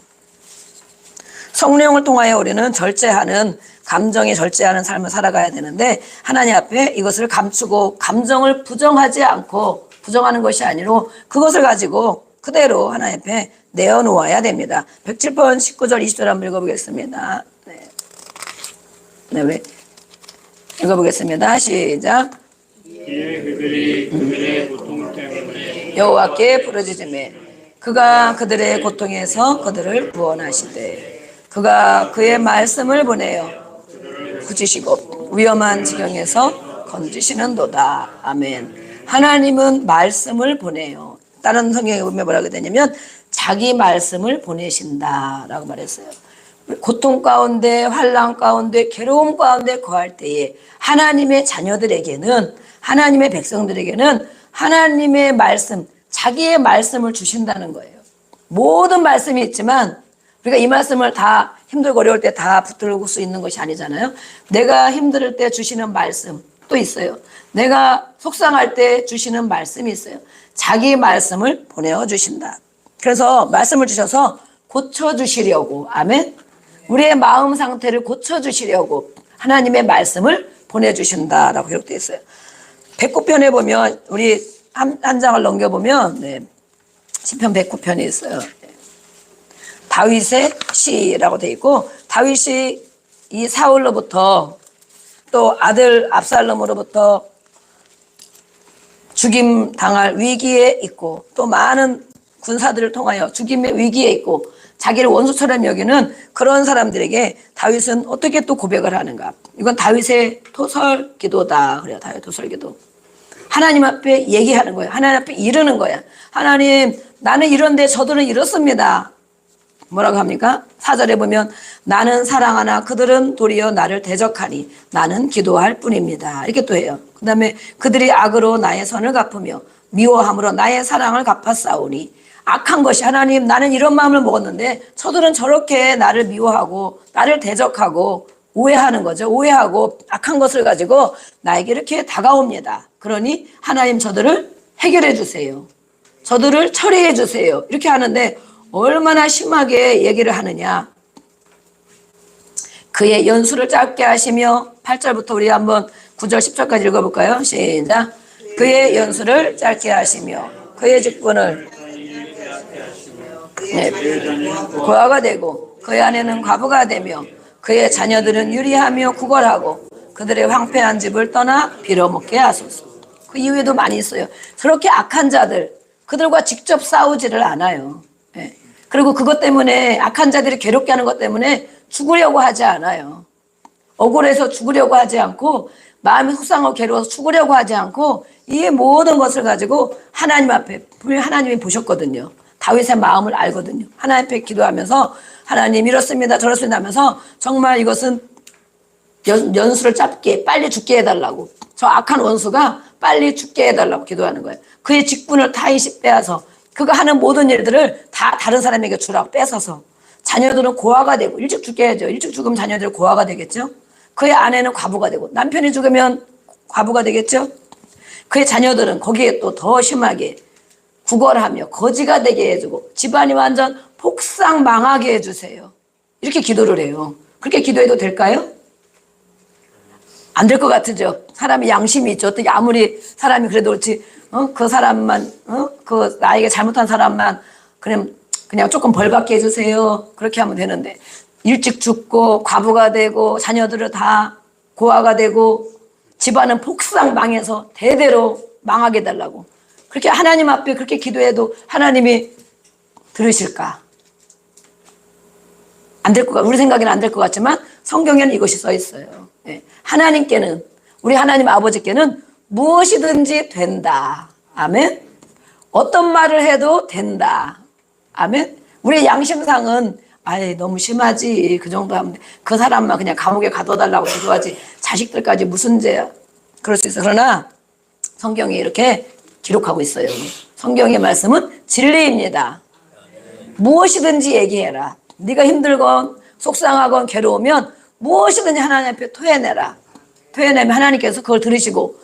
성령을 통하여 우리는 절제하는, 감정이 절제하는 삶을 살아가야 되는데 하나님 앞에 이것을 감추고 감정을 부정하지 않고, 부정하는 것이 아니로 그것을 가지고 그대로 하나님 앞에 내어놓아야 됩니다. 107편 19절 20절 한번 읽어보겠습니다. 우리 읽어보겠습니다. 시작. 이에 그들이 그들의 고통 때문에 여호와께 부르짖으매 그가 그들의 고통에서 그들을 구원하시되 그가 그의 말씀을 보내어 구지시고 위험한 지경에서 건지시는도다. 아멘. 하나님은 말씀을 보내요. 다른 성경에 보면 뭐라고 되냐면 자기 말씀을 보내신다라고 말했어요. 고통 가운데, 환난 가운데, 괴로움 가운데 거할 때에 하나님의 자녀들에게는, 하나님의 백성들에게는 하나님의 말씀, 자기의 말씀을 주신다는 거예요. 모든 말씀이 있지만 우리가 이 말씀을 다 힘들고 어려울 때 다 붙들고 수 있는 것이 아니잖아요. 내가 힘들 때 주시는 말씀 또 있어요. 내가 속상할 때 주시는 말씀이 있어요. 자기 말씀을 보내어 주신다. 그래서 말씀을 주셔서 고쳐주시려고, 아멘. 우리의 마음 상태를 고쳐주시려고 하나님의 말씀을 보내주신다라고 기록되어 있어요. 109편에 보면 우리 한 장을 넘겨보면 시편 109편이 있어요. 다윗의 시라고 되어 있고 다윗이 이 사울로부터 또 아들 압살롬으로부터 죽임 당할 위기에 있고 또 많은 군사들을 통하여 죽임의 위기에 있고 자기를 원수처럼 여기는 그런 사람들에게 다윗은 어떻게 또 고백을 하는가. 이건 다윗의 토설 기도다. 그래요. 다윗 토설 기도. 하나님 앞에 얘기하는 거예요. 하나님 앞에 이르는 거야. 하나님, 나는 이런데 저들은 이렇습니다. 뭐라고 합니까? 4절에 보면 나는 사랑하나 그들은 도리어 나를 대적하니 나는 기도할 뿐입니다. 이렇게 또 해요. 그 다음에 그들이 악으로 나의 선을 갚으며 미워함으로 나의 사랑을 갚았사오니 악한 것이 하나님 나는 이런 마음을 먹었는데 저들은 저렇게 나를 미워하고 나를 대적하고 오해하는 거죠. 오해하고 악한 것을 가지고 나에게 이렇게 다가옵니다. 그러니 하나님 저들을 해결해 주세요. 저들을 처리해 주세요. 이렇게 하는데 얼마나 심하게 얘기를 하느냐. 그의 연수를 짧게 하시며 8절부터 우리 한번 9절 10절까지 읽어볼까요? 시작. 그의 연수를 짧게 하시며 그의 직분을 고아가 되고 그의 아내는 과부가 되며 그의 자녀들은 유리하며 구걸하고 그들의 황폐한 집을 떠나 빌어먹게 하소서. 그 이후에도 많이 있어요. 저렇게 악한 자들 그들과 직접 싸우지를 않아요. 그리고 그것 때문에 악한 자들이 괴롭게 하는 것 때문에 죽으려고 하지 않아요. 억울해서 죽으려고 하지 않고 마음이 속상하고 괴로워서 죽으려고 하지 않고 이 모든 것을 가지고 하나님 앞에 분명히 하나님이 보셨거든요. 다윗의 마음을 알거든요. 하나님 앞에 기도하면서 하나님 이렇습니다 저렇습니다 하면서 정말 이것은 연수를 짧게 빨리 죽게 해달라고, 저 악한 원수가 빨리 죽게 해달라고 기도하는 거예요. 그의 직분을 다윗이 빼앗아 그가 하는 모든 일들을 다 다른 사람에게 주라고 뺏어서 자녀들은 고아가 되고 일찍 죽게 해야죠. 일찍 죽으면 자녀들이 고아가 되겠죠. 그의 아내는 과부가 되고 남편이 죽으면 과부가 되겠죠. 그의 자녀들은 거기에 또 더 심하게 구걸하며 거지가 되게 해주고 집안이 완전 폭삭 망하게 해주세요. 이렇게 기도를 해요. 그렇게 기도해도 될까요? 안 될 것 같으죠. 사람이 양심이 있죠. 어떻게 아무리 사람이 그래도 그렇지, 그 사람만, 그 나에게 잘못한 사람만 그냥 조금 벌받게 해주세요. 그렇게 하면 되는데, 일찍 죽고 과부가 되고 자녀들을 다 고아가 되고 집안은 폭삭 망해서 대대로 망하게 해달라고. 그렇게 하나님 앞에 그렇게 기도해도 하나님이 들으실까? 안 될 것 같, 우리 생각에는 안 될 것 같지만 성경에는 이것이 써 있어요. 예. 하나님께는, 우리 하나님 아버지께는 무엇이든지 된다. 아멘. 어떤 말을 해도 된다. 아멘. 우리 양심상은 아이 너무 심하지. 그 정도 하면 그 사람만 그냥 감옥에 가둬달라고 기도하지. 자식들까지 무슨 죄야. 그럴 수 있어. 그러나 성경이 이렇게 기록하고 있어요. 성경의 말씀은 진리입니다. 무엇이든지 얘기해라. 네가 힘들건 속상하건 괴로우면 무엇이든지 하나님 앞에 토해내라. 토해내면 하나님께서 그걸 들으시고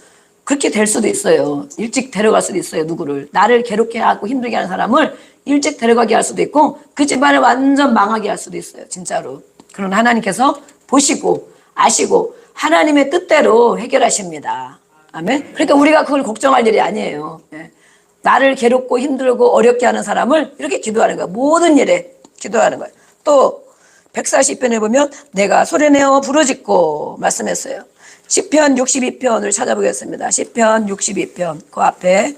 그렇게 될 수도 있어요. 일찍 데려갈 수도 있어요. 누구를. 나를 괴롭게 하고 힘들게 하는 사람을 일찍 데려가게 할 수도 있고 그 집안을 완전 망하게 할 수도 있어요. 진짜로. 그러나 하나님께서 보시고 아시고 하나님의 뜻대로 해결하십니다. 아멘. 그러니까 우리가 그걸 걱정할 일이 아니에요. 예. 나를 괴롭고 힘들고 어렵게 하는 사람을 이렇게 기도하는 거예요. 모든 일에 기도하는 거예요. 또 140편에 보면 내가 소리내어 부르짖고 말씀했어요. 시편 62편을 찾아보겠습니다. 시편 62편 그 앞에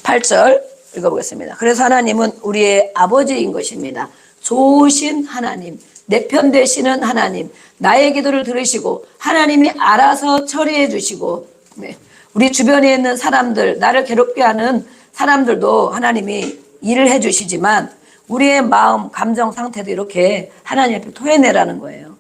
8절 읽어보겠습니다. 그래서 하나님은 우리의 아버지인 것입니다. 좋으신 하나님, 내 편 되시는 하나님, 나의 기도를 들으시고 하나님이 알아서 처리해 주시고 우리 주변에 있는 사람들, 나를 괴롭게 하는 사람들도 하나님이 일을 해 주시지만 우리의 마음, 감정 상태도 이렇게 하나님 앞에 토해내라는 거예요.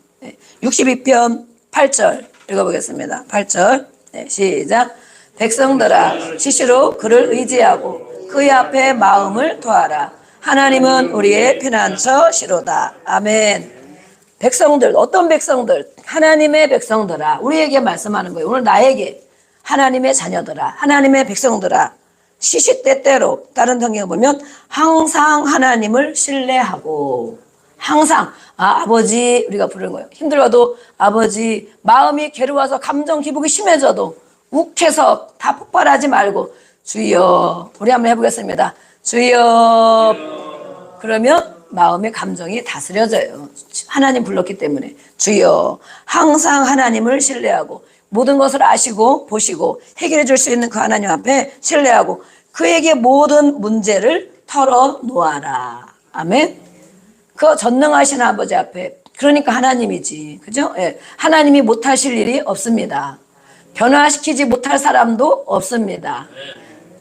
62편 8절 읽어보겠습니다. 8절 시작. 백성들아 시시로 그를 의지하고 그의 앞에 마음을 토하라. 하나님은 우리의 피난처시로다. 아멘. 백성들, 어떤 백성들? 하나님의 백성들아. 우리에게 말씀하는 거예요. 오늘 나에게 하나님의 자녀들아, 하나님의 백성들아. 시시때때로 다른 성경에 보면 항상 하나님을 신뢰하고 항상 아버지 우리가 부르는 거예요. 힘들어도 아버지, 마음이 괴로워서 감정 기복이 심해져도 욱해서 다 폭발하지 말고 주여, 우리 한번 해보겠습니다. 주여. 그러면 마음의 감정이 다스려져요. 하나님 불렀기 때문에. 주여. 항상 하나님을 신뢰하고 모든 것을 아시고 보시고 해결해 줄 수 있는 그 하나님 앞에 신뢰하고 그에게 모든 문제를 털어놓아라. 아멘. 그 전능하신 아버지 앞에, 그러니까 하나님이지. 그죠? 예. 하나님이 못하실 일이 없습니다. 변화시키지 못할 사람도 없습니다.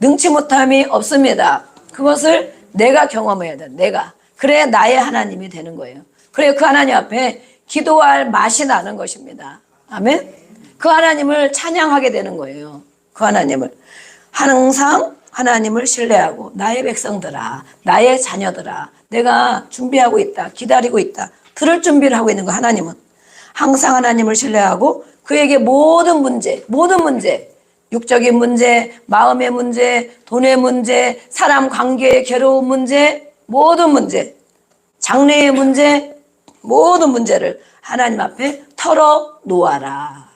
능치 못함이 없습니다. 그것을 내가 경험해야 돼. 내가. 그래 나의 하나님이 되는 거예요. 그래 그 하나님 앞에 기도할 맛이 나는 것입니다. 아멘. 그 하나님을 찬양하게 되는 거예요. 그 하나님을. 항상 하나님을 신뢰하고 나의 백성들아, 나의 자녀들아, 내가 준비하고 있다, 기다리고 있다, 들을 준비를 하고 있는 거 하나님은. 항상 하나님을 신뢰하고 그에게 모든 문제, 육적인 문제, 마음의 문제, 돈의 문제, 사람 관계의 괴로운 문제, 모든 문제, 장래의 문제, 모든 문제를 하나님 앞에 털어놓아라.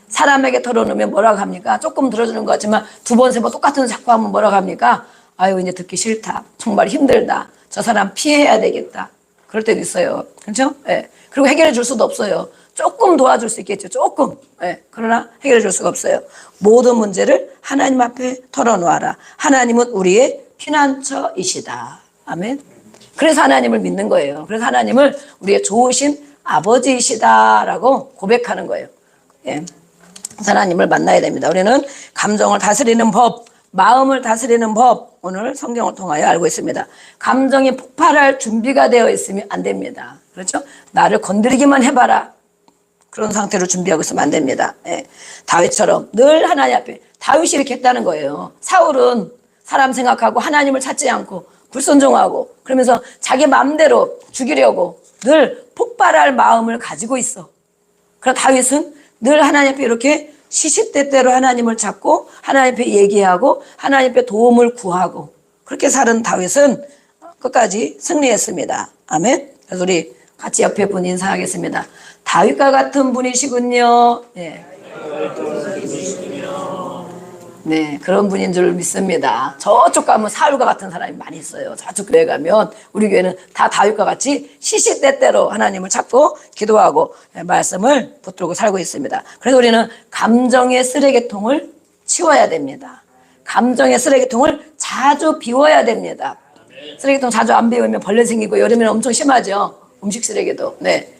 사람에게 털어놓으면 뭐라고 합니까? 조금 들어주는 것 같지만 두 번, 세 번 똑같은 자꾸 하면 뭐라고 합니까? 아유, 이제 듣기 싫다. 정말 힘들다. 저 사람 피해야 되겠다. 그럴 때도 있어요. 그렇죠? 예. 그리고 해결해 줄 수도 없어요. 조금 도와줄 수 있겠죠. 조금. 예. 그러나 해결해 줄 수가 없어요. 모든 문제를 하나님 앞에 털어놓아라. 하나님은 우리의 피난처이시다. 아멘. 그래서 하나님을 믿는 거예요. 그래서 하나님을 우리의 좋으신 아버지이시다라고 고백하는 거예요. 예. 하나님을 만나야 됩니다. 우리는 감정을 다스리는 법, 마음을 다스리는 법, 오늘 성경을 통하여 알고 있습니다. 감정이 폭발할 준비가 되어 있으면 안 됩니다. 그렇죠? 나를 건드리기만 해봐라. 그런 상태로 준비하고 있으면 안 됩니다. 예. 다윗처럼 늘 하나님 앞에, 다윗이 이렇게 했다는 거예요. 사울은 사람 생각하고 하나님을 찾지 않고 불순종하고 그러면서 자기 마음대로 죽이려고 늘 폭발할 마음을 가지고 있어. 그러나 다윗은 늘 하나님 앞에 이렇게 시시때때로 하나님을 찾고 하나님 앞에 얘기하고 하나님 앞에 도움을 구하고 그렇게 사는 다윗은 끝까지 승리했습니다. 아멘. 그래서 우리 같이 옆에 분 인사하겠습니다. 다윗과 같은 분이시군요. 예. 네, 그런 분인 줄 믿습니다. 저쪽 가면 사울과 같은 사람이 많이 있어요. 저쪽 교회 가면 우리 교회는 다 다윗과 같이 시시때때로 하나님을 찾고 기도하고 말씀을 붙들고 살고 있습니다. 그래서 우리는 감정의 쓰레기통을 치워야 됩니다. 감정의 쓰레기통을 자주 비워야 됩니다. 쓰레기통 자주 안 비우면 벌레 생기고 여름에는 엄청 심하죠. 음식 쓰레기도. 네.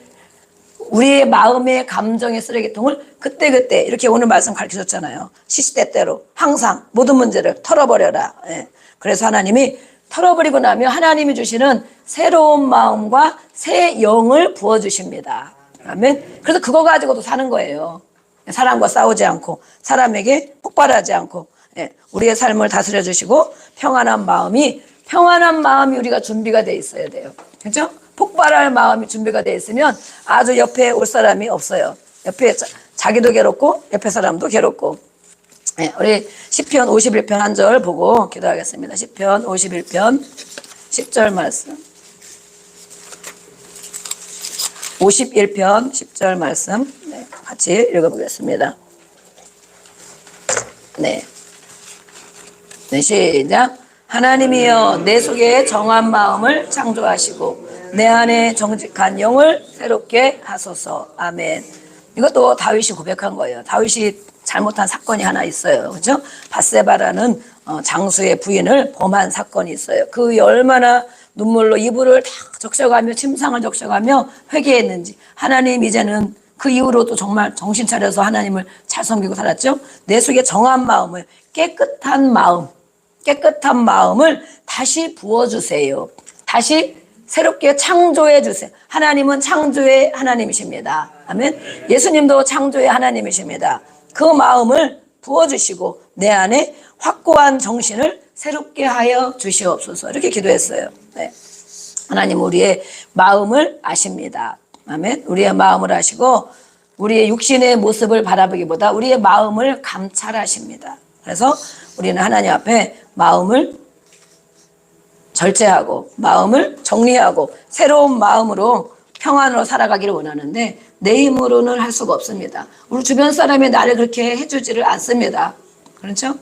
우리의 마음의 감정의 쓰레기통을 그때그때 이렇게 오늘 말씀 가르쳐줬잖아요. 시시때때로 항상 모든 문제를 털어버려라. 예. 그래서 하나님이 털어버리고 나면 하나님이 주시는 새로운 마음과 새 영을 부어주십니다. 아멘. 그래서 그거 가지고도 사는 거예요. 사람과 싸우지 않고 사람에게 폭발하지 않고 우리의 삶을 다스려 주시고 평안한 마음이 우리가 준비가 돼 있어야 돼요. 그렇죠? 폭발할 마음이 준비가 돼 있으면 아주 옆에 올 사람이 없어요. 옆에 자기도 괴롭고 옆에 사람도 괴롭고. 우리 시편 51편 한 절 보고 기도하겠습니다. 시편 51편 10절 말씀. 51편 10절 말씀 같이 읽어보겠습니다. 네, 시작. 하나님이여 내 속에 정한 마음을 창조하시고 내 안에 정직한 영을 새롭게 하소서. 아멘. 이것도 다윗이 고백한 거예요. 다윗이 잘못한 사건이 하나 있어요. 그렇죠? 밧세바라는 장수의 부인을 범한 사건이 있어요. 그 얼마나 눈물로 이불을 다 적셔가며 침상을 적셔가며 회개했는지. 하나님 이제는 그 이후로도 정말 정신 차려서 하나님을 잘 섬기고 살았죠. 내 속에 정한 마음을 깨끗한 마음을 다시 부어주세요. 다시 새롭게 창조해 주세요. 하나님은 창조의 하나님이십니다. 아멘. 예수님도 창조의 하나님이십니다. 그 마음을 부어주시고 내 안에 확고한 정신을 새롭게 하여 주시옵소서. 이렇게 기도했어요. 네. 하나님 우리의 마음을 아십니다. 아멘. 우리의 마음을 아시고 우리의 육신의 모습을 바라보기보다 우리의 마음을 감찰하십니다. 그래서 우리는 하나님 앞에 마음을 절제하고 마음을 정리하고 새로운 마음으로 평안으로 살아가기를 원하는데 내 힘으로는 할 수가 없습니다. 우리 주변 사람이 나를 그렇게 해주지를 않습니다. 그렇죠?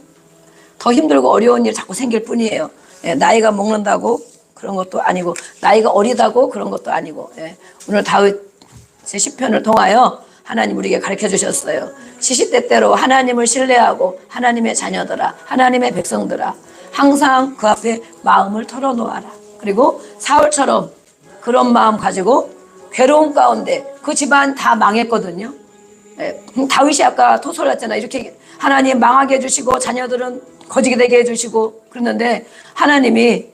더 힘들고 어려운 일 자꾸 생길 뿐이에요. 나이가 먹는다고 그런 것도 아니고 나이가 어리다고 그런 것도 아니고 오늘 다윗의 시편을 통하여 하나님 우리에게 가르쳐 주셨어요. 시시때때로 하나님을 신뢰하고 하나님의 자녀들아, 하나님의 백성들아, 항상 그 앞에 마음을 털어놓아라. 그리고 사울처럼 그런 마음 가지고 괴로운 가운데 그 집안 다 망했거든요. 다윗이 아까 토설했잖아요. 이렇게 하나님 망하게 해주시고 자녀들은 거지게 되게 해주시고 그랬는데 하나님이